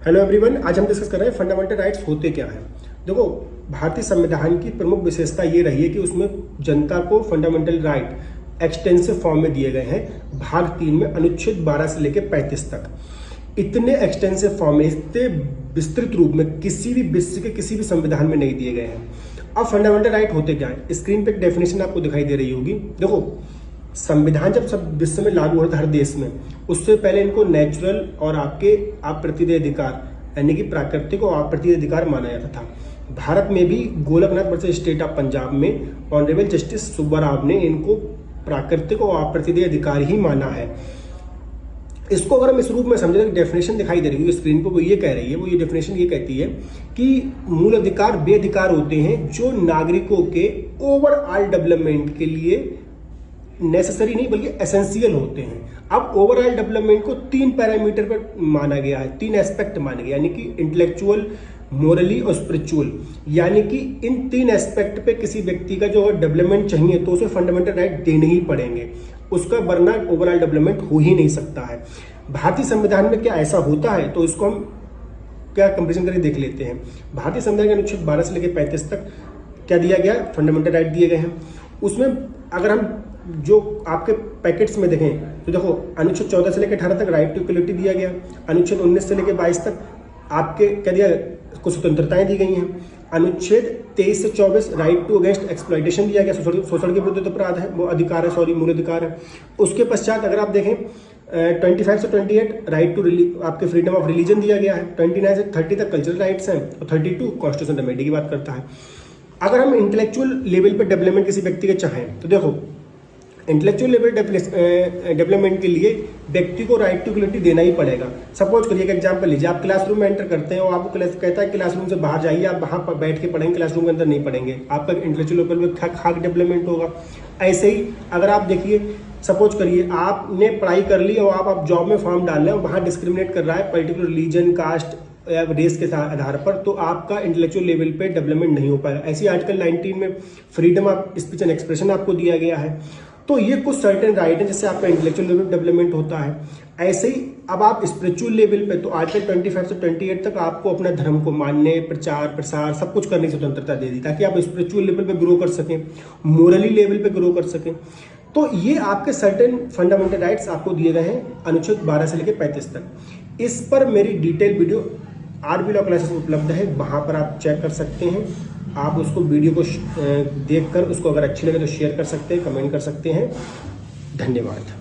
Hello everyone, आज हम discuss कर रहे हैं फंडामेंटल राइट्स होते क्या हैं। देखो, भारतीय संविधान की प्रमुख विशेषता ये रही है कि उसमें जनता को फंडामेंटल राइट एक्सटेंसिव फॉर्म में दिए गए हैं। भाग 3 में अनुच्छेद 12 से लेकर 35 तक इतने एक्सटेंसिव फॉर्म में, इतने विस्तृत रूप में किसी भी विश्व के किसी भी संविधान में नहीं दिए गए हैं। अब फंडामेंटल राइट होते क्या है, स्क्रीन पे एक डेफिनेशन आपको दिखाई दे रही होगी। देखो, संविधान जब सब विश्व में लागू होता है हर देश में, उससे पहले इनको नेचुरल और आप प्रतिदेय अधिकार यानी कि प्राकृतिक और अप्रतिदेय अधिकार माना जाता था। भारत में भी Golaknath versus state of Punjab में ऑनरेबल जस्टिस सुब्बा राव ने इनको प्राकृतिक और अप्रतिदेय अधिकार ही माना है। इसको अगर हम इस रूप में समझे तो डेफिनेशन दिखाई दे रही है स्क्रीन पर, वो ये कह रही है, वो ये डेफिनेशन ये कहती है कि मूल अधिकार वे अधिकार होते हैं जो नागरिकों के ओवरऑल डेवलपमेंट के लिए नेसेसरी नहीं बल्कि एसेंशियल होते हैं। अब ओवरऑल डेवलपमेंट को 3 पैरामीटर पर माना गया है, 3 एस्पेक्ट माने गए, यानी कि इंटेलेक्चुअल, मोरली और स्पिरिचुअल। यानी कि इन 3 एस्पेक्ट पे किसी व्यक्ति का जो डेवलपमेंट चाहिए तो उसे फंडामेंटल राइट देने ही पड़ेंगे, उसका वरना ओवरऑल डेवलपमेंट हो ही नहीं सकता है। भारतीय संविधान में क्या ऐसा होता है, तो इसको हम क्या कंपेरिजन करके देख लेते हैं। भारतीय संविधान के अनुच्छेद 12 से लेकर 35 तक क्या दिया गया, फंडामेंटल राइट दिए गए हैं। उसमें अगर हम जो आपके पैकेट्स में देखें तो देखो, अनुच्छेद 14 से लेकर 18 तक राइट टू इक्वलिटी दिया गया, अनुच्छेद 19 से लेकर 22 तक आपके क्या दिया, कुछ स्वतंत्रताएं दी गई हैं। अनुच्छेद 23 से 24 राइट टू अगेंस्ट एक्सप्लॉइटेशन दिया गया, शोषण के विरुद्ध अपराध है, वो अधिकार है, सॉरी मूल अधिकार है। उसके पश्चात अगर आप देखें 25 से 28 राइट टू आपके फ्रीडम ऑफ रिलीजन दिया गया है, 29 से 30 तक कल्चरल राइट्स हैं और 32 कॉन्स्टिट्यूशन रेमेडी की बात करता है। अगर हम इंटेलेक्चुअल लेवल पर डेवलपमेंट किसी व्यक्ति के चाहें तो देखो, इंटेलेक्चुअल लेवल डेवलपमेंट के लिए व्यक्ति को राइट टू इक्वलिटी देना ही पड़ेगा। सपोज करिए, एक एग्जांपल लीजिए, आप क्लासरूम में एंटर करते हैं और आपको कहता है क्लासरूम से बाहर जाइए, आप वहां पर बैठ के पढ़ेंगे, क्लासरूम के अंदर नहीं पढ़ेंगे, आपका इंटेलेक्चुअल लेवल पे खाक डेवलपमेंट होगा। ऐसे ही अगर आप देखिए, सपोज करिए आपने पढ़ाई कर ली और आप जॉब में फॉर्म डाल रहे हैं, वहां डिस्क्रिमिनेट कर रहा है पर्टिकुलर रिलीजन, कास्ट या रेस के आधार पर, तो आपका इंटेलेक्चुअल लेवल पे डेवलपमेंट नहीं हो पाएगा। ऐसे आर्टिकल 19 में freedom of speech and expression आपको दिया गया है। तो ये कुछ सर्टेन राइट है जिससे आपका इंटेलेक्चुअल लेवल डेवलपमेंट होता है। ऐसे ही अब आप स्पिरिचुअल लेवल पे, तो आर्टिकल 25 से 28 तक आपको अपना धर्म को मानने, प्रचार प्रसार सब कुछ करने की स्वतंत्रता दे दी, ताकि आप स्पिरिचुअल लेवल पे ग्रो कर सकें, मोरली लेवल पे ग्रो कर सकें। तो ये आपके सर्टेन फंडामेंटल राइट्स आपको दिए गए हैं अनुच्छेद 12 से लेकर 35 तक। इस पर मेरी detail video RB law classes उपलब्ध है, वहां पर आप चेक कर सकते हैं। आप उसको वीडियो को देखकर उसको अगर अच्छी लगे तो शेयर कर सकते हैं, कमेंट कर सकते हैं। धन्यवाद।